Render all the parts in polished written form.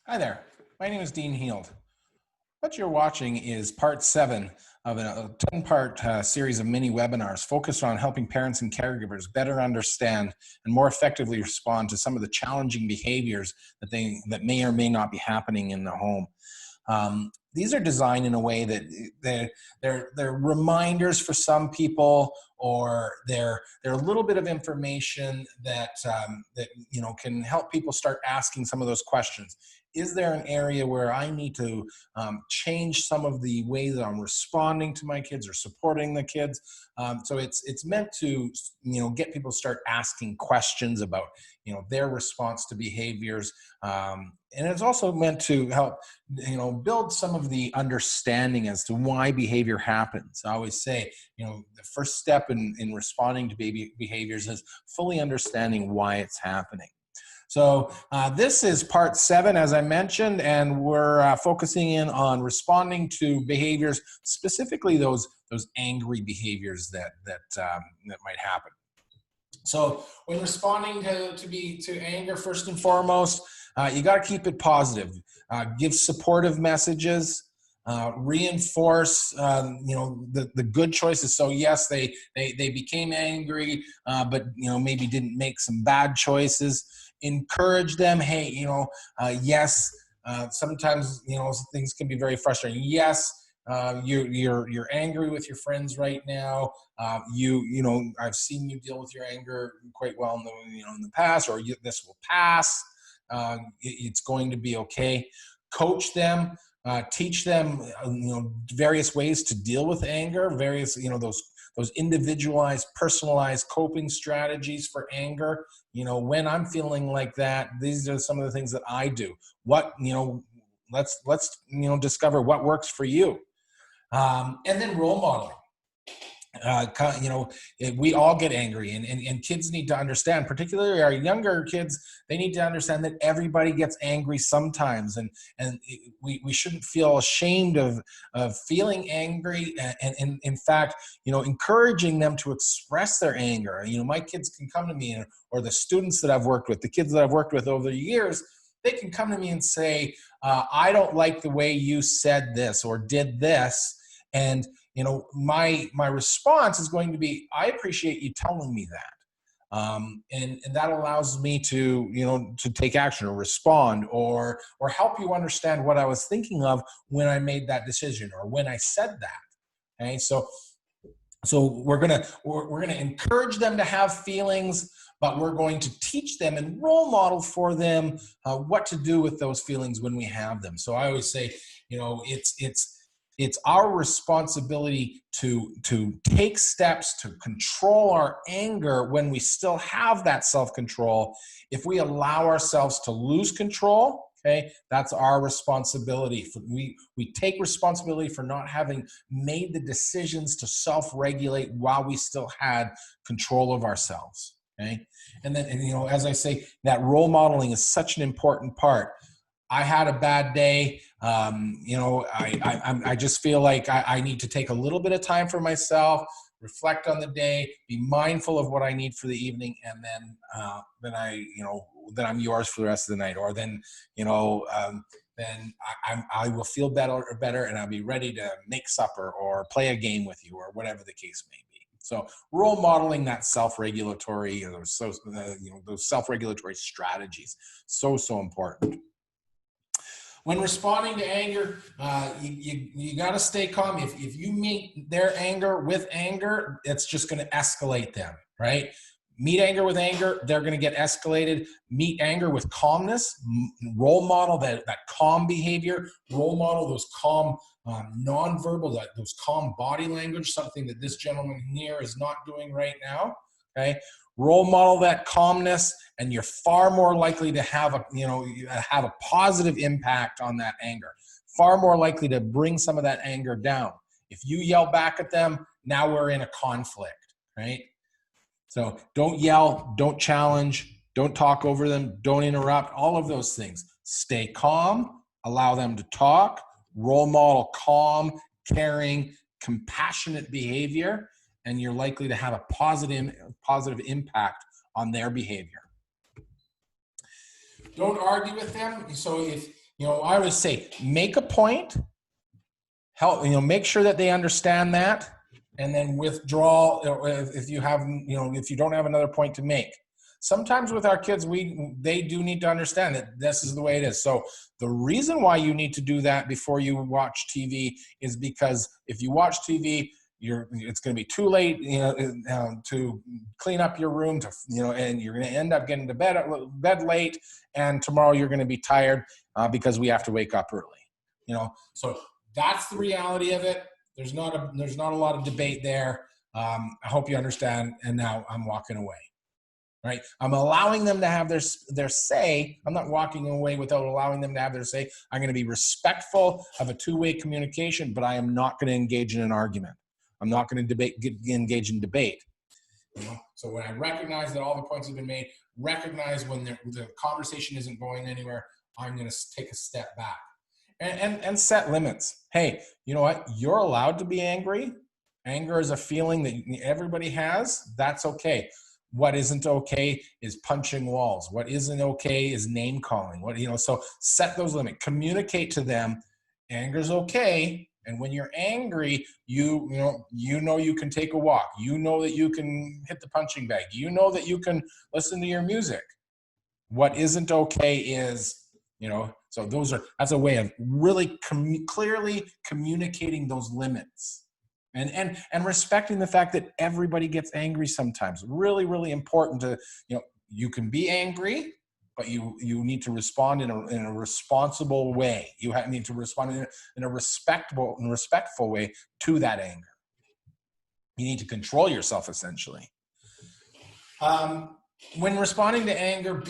Hi there, my name is Dean Heald. What you're watching is part 7 of a 10-part series of mini webinars focused on helping parents and caregivers better understand and more effectively respond to some of the challenging behaviors that may or may not be happening in the home. These are designed in a way that they're reminders for some people, or they're a little bit of information that can help people start asking some of those questions. Is there an area where I need to change some of the way that I'm responding to my kids or supporting the kids? So it's meant to get people to start asking questions about their response to behaviors, and it's also meant to help build some of the understanding as to why behavior happens. I always say, the first step in responding to baby behaviors is fully understanding why it's happening. So this is part 7, as I mentioned, and we're focusing in on responding to behaviors, specifically those angry behaviors that might happen. So when responding to anger, first and foremost, you got to keep it positive. Give supportive messages. Reinforce the good choices. So yes, they became angry, but maybe didn't make some bad choices. Encourage them. Hey, yes. Sometimes things can be very frustrating. Yes, you're angry with your friends right now. I've seen you deal with your anger quite well in the past, or this will pass. It's going to be okay. Coach them, teach them, various ways to deal with anger, various, those individualized, personalized coping strategies for anger. When I'm feeling like that, these are some of the things that I do. Let's discover what works for you. And then role modeling. We all get angry, and kids need to understand, particularly our younger kids, they need to understand that everybody gets angry sometimes, and we shouldn't feel ashamed of feeling angry, and in fact, encouraging them to express their anger. My kids can come to me, or the students that I've worked with, the kids that I've worked with over the years, they can come to me and say, I don't like the way you said this or did this. And my response is going to be, I appreciate you telling me that. And that allows me to take action or respond, or help you understand what I was thinking of when I made that decision or when I said that. Okay, so we're gonna encourage them to have feelings, but we're going to teach them and role model for them what to do with those feelings when we have them. So I always say, it's our responsibility to take steps to control our anger when we still have that self-control. If we allow ourselves to lose control, okay, that's our responsibility. We take responsibility for not having made the decisions to self-regulate while we still had control of ourselves. Okay, and then as I say, that role modeling is such an important part. I had a bad day. I just feel like I need to take a little bit of time for myself, reflect on the day, be mindful of what I need for the evening, and then I'm yours for the rest of the night. Or then I will feel better, and I'll be ready to make supper or play a game with you, or whatever the case may be. So role modeling that self-regulatory, those self-regulatory strategies, so important. When responding to anger, you got to stay calm. If you meet their anger with anger, it's just going to escalate them, right? Meet anger with anger, they're going to get escalated. Meet anger with calmness. Role model that calm behavior. Role model those calm nonverbal, those calm body language, something that this gentleman here is not doing right now, okay? Role model that calmness, and you're far more likely to have a positive impact on that anger. Far more likely to bring some of that anger down. If you yell back at them, now we're in a conflict, right? So don't yell, don't challenge, don't talk over them, don't interrupt, all of those things. Stay calm, allow them to talk, role model calm, caring, compassionate behavior, and you're likely to have a positive impact on their behavior. Don't argue with them. So I always say, make a point, help, make sure that they understand that, and then withdraw if you have, if you don't have another point to make. Sometimes with our kids, they do need to understand that this is the way it is. So the reason why you need to do that before you watch TV is because if you watch TV, it's going to be too late, to clean up your room, and you're going to end up getting to bed late, and tomorrow you're going to be tired because we have to wake up early. So that's the reality of it. There's not a lot of debate there. I hope you understand. And now I'm walking away. Right? I'm allowing them to have their say. I'm not walking away without allowing them to have their say. I'm going to be respectful of a two-way communication, but I am not going to engage in an argument. I'm not going to engage in debate. So when I recognize that all the points have been made, recognize when the conversation isn't going anywhere, I'm going to take a step back and set limits. Hey, you know what? You're allowed to be angry. Anger is a feeling that everybody has. That's okay. What isn't okay is punching walls. What isn't okay is name calling. So set those limits. Communicate to them. Anger's okay. And when you're angry, you can take a walk. You know that you can hit the punching bag. You know that you can listen to your music. What isn't okay is, so that's a way of really clearly communicating those limits. And respecting the fact that everybody gets angry sometimes. Really, really important to, you can be angry, but you need to respond in a responsible way. You need to respond in a respectful way to that anger. You need to control yourself, essentially. When responding to anger,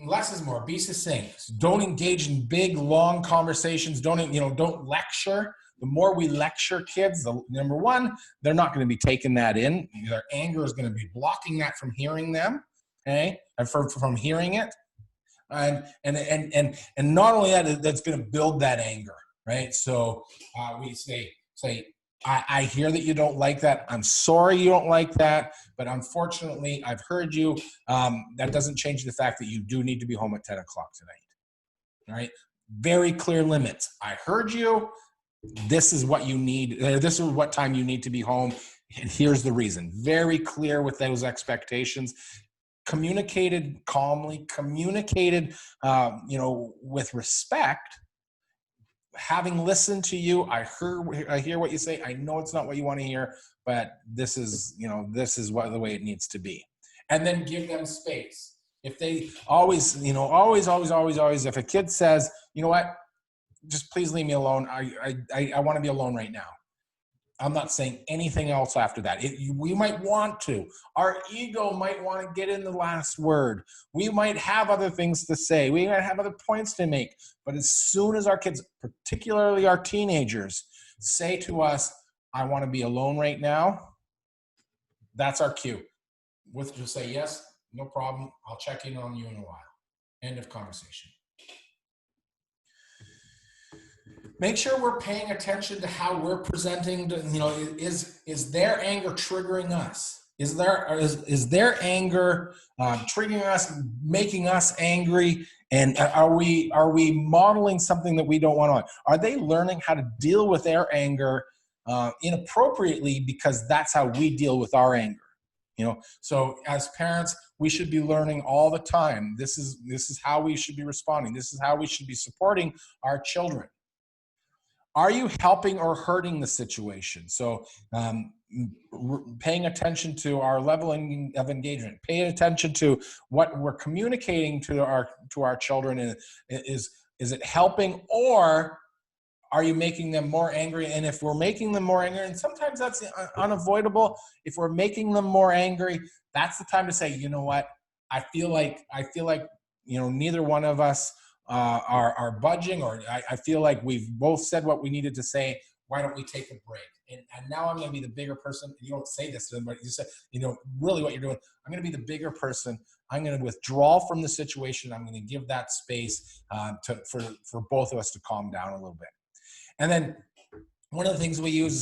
less is more. Be succinct. Don't engage in big, long conversations. Don't lecture. The more we lecture kids, number one, they're not going to be taking that in. Their anger is going to be blocking that from hearing them, okay, and from hearing it, and not only that, that's going to build that anger, right? So we say, I hear that you don't like that. I'm sorry you don't like that, but unfortunately, I've heard you. That doesn't change the fact that you do need to be home at 10 o'clock tonight, all right? Very clear limits. I heard you. This is what you need. This is what time you need to be home. And here's the reason. Very clear with those expectations. Communicated calmly, communicated, with respect. Having listened to you, I hear what you say. I know it's not what you want to hear, but this is the way it needs to be. And then give them space. If they always, if a kid says, you know what, just please leave me alone. I want to be alone right now. I'm not saying anything else after that. We might want to. Our ego might want to get in the last word. We might have other things to say. We might have other points to make. But as soon as our kids, particularly our teenagers, say to us, I want to be alone right now, that's our cue. Just say, yes, no problem. I'll check in on you in a while. End of conversation. Make sure we're paying attention to how we're presenting. Is their anger triggering us? Is their anger triggering us, making us angry? And are we modeling something that we don't want to? Are they learning how to deal with their anger inappropriately because that's how we deal with our anger? So as parents, we should be learning all the time. This is how we should be responding. This is how we should be supporting our children. Are you helping or hurting the situation? So paying attention to our level of engagement, paying attention to what we're communicating to our children. Is it helping, or are you making them more angry? And if we're making them more angry, and sometimes that's unavoidable, if we're making them more angry, that's the time to say, you know what, I feel like neither one of us are budging, or I feel like we've both said what we needed to say. Why don't we take a break? And now I'm going to be the bigger person. You don't say this to them, but you say, really what you're doing, I'm going to be the bigger person. I'm going to withdraw from the situation. I'm going to give that space for both of us to calm down a little bit. And then one of the things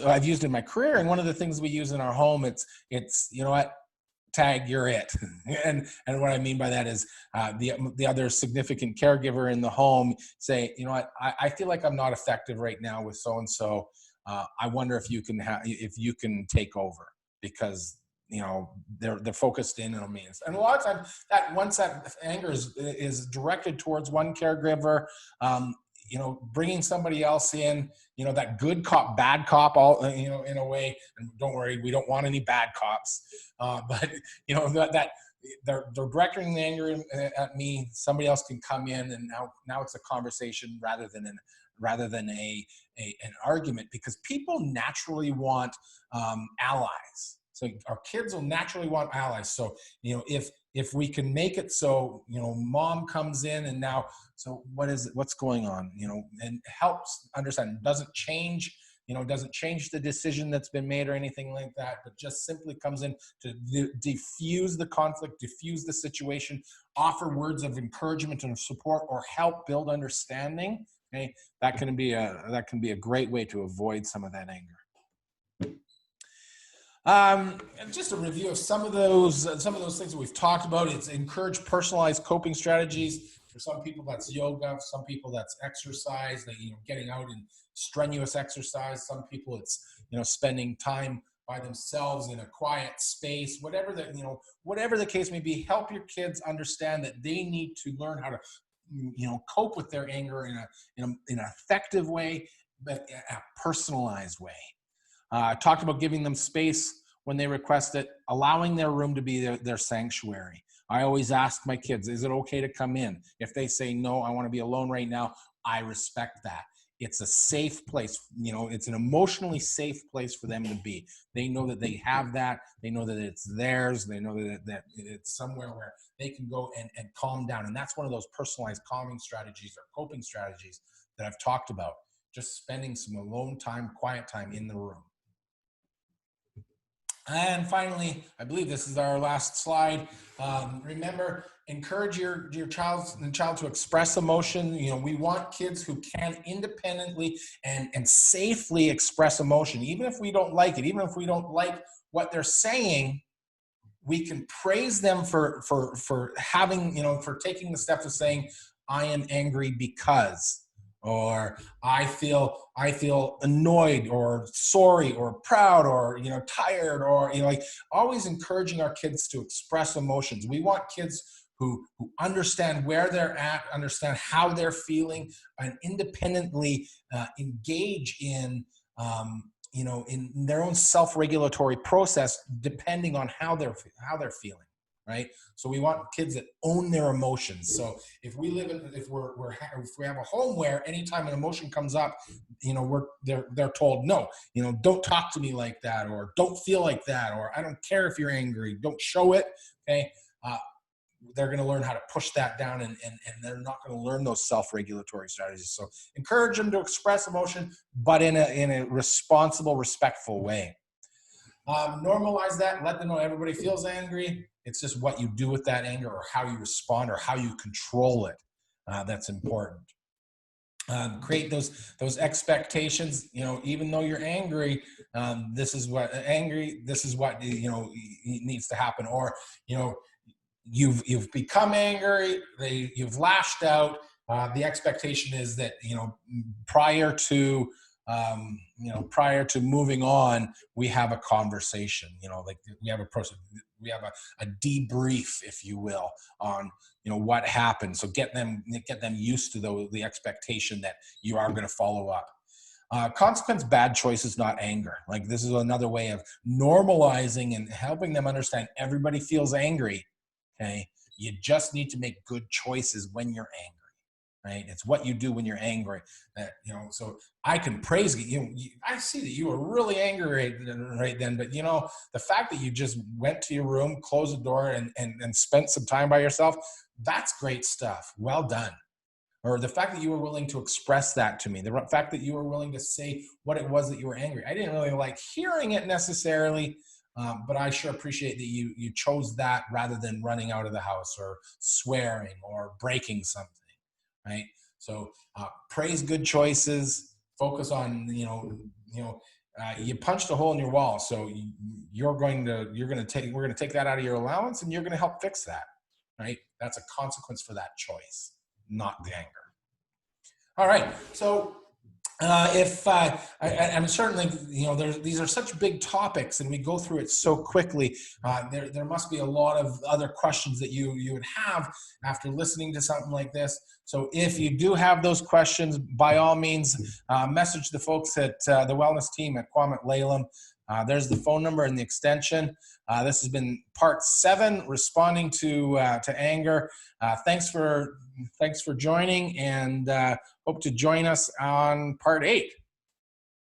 I've used in my career, and one of the things we use in our home, it's you know what, tag, you're it. And what I mean by that is the other significant caregiver in the home say, you know what, I feel like I'm not effective right now with so and so. I wonder if you can if you can take over, because they're focused in on me. And a lot of times that once that anger is directed towards one caregiver, bringing somebody else in, that good cop, bad cop, all, in a way. And don't worry, we don't want any bad cops. But that they're directing the anger at me. Somebody else can come in, and now it's a conversation rather than an argument, because people naturally want allies. So our kids will naturally want allies. So if we can make it so mom comes in, and now, so what's going on, and helps understand, doesn't change the decision that's been made or anything like that, but just simply comes in to diffuse the conflict, diffuse the situation, offer words of encouragement and support, or help build understanding. Okay, that can be a great way to avoid some of that anger. And just a review of some of those things that we've talked about. It's encourage personalized coping strategies. For some people, that's yoga. For some people, that's exercise. Getting out in strenuous exercise. Some people, it's spending time by themselves in a quiet space. Whatever the case may be, help your kids understand that they need to learn how to cope with their anger in an effective way, but a personalized way. Talked about giving them space when they request it, allowing their room to be their sanctuary. I always ask my kids, is it okay to come in? If they say, no, I want to be alone right now, I respect that. It's a safe place. It's an emotionally safe place for them to be. They know that they have that. They know that it's theirs. They know that it's somewhere where they can go and calm down. And that's one of those personalized calming strategies or coping strategies that I've talked about. Just spending some alone time, quiet time in the room. And finally, I believe this is our last slide. Remember, encourage your child to express emotion. We want kids who can independently and safely express emotion, even if we don't like it, even if we don't like what they're saying. We can praise them for having, for taking the steps of saying, I am angry because, or I feel annoyed or sorry or proud or tired, or always encouraging our kids to express emotions. We want kids who understand where they're at, understand how they're feeling, and independently engage in in their own self-regulatory process, depending on how they're feeling. Right. So we want kids that own their emotions. So if we have a home where anytime an emotion comes up, they're told, no, don't talk to me like that, or don't feel like that, or I don't care if you're angry, don't show it. Okay. They're going to learn how to push that down, and they're not going to learn those self-regulatory strategies. So encourage them to express emotion, but in a responsible, respectful way. Normalize that. Let them know everybody feels angry. It's just what you do with that anger, or how you respond, or how you control it. That's important. Create those expectations. Even though you're angry, this is what needs to happen. Or you've become angry. You've lashed out. The expectation is that prior to moving on, we have a conversation. We have a process. We have a debrief, if you will, on what happened. So get them used to the expectation that you are going to follow up. Consequence, bad choices, not anger. This is another way of normalizing and helping them understand everybody feels angry. Okay, you just need to make good choices when you're angry. Right? It's what you do when you're angry. So I can praise you. I see that you were really angry right then, but the fact that you just went to your room, closed the door, and spent some time by yourself, that's great stuff. Well done. Or the fact that you were willing to express that to me, the fact that you were willing to say what it was that you were angry. I didn't really like hearing it necessarily, but I sure appreciate that you chose that rather than running out of the house or swearing or breaking something. Right. So praise good choices, focus on, You punched a hole in your wall, so we're going to take that out of your allowance, and you're going to help fix that, right? That's a consequence for that choice, not the anger. All right, so I'm certainly, these are such big topics, and we go through it so quickly. There must be a lot of other questions that you would have after listening to something like this. So if you do have those questions, by all means, message the folks at the wellness team at Kw'umut Lalem. There's the phone number and the extension. This has been part 7, responding to anger. Thanks for joining, and hope to join us on part 8.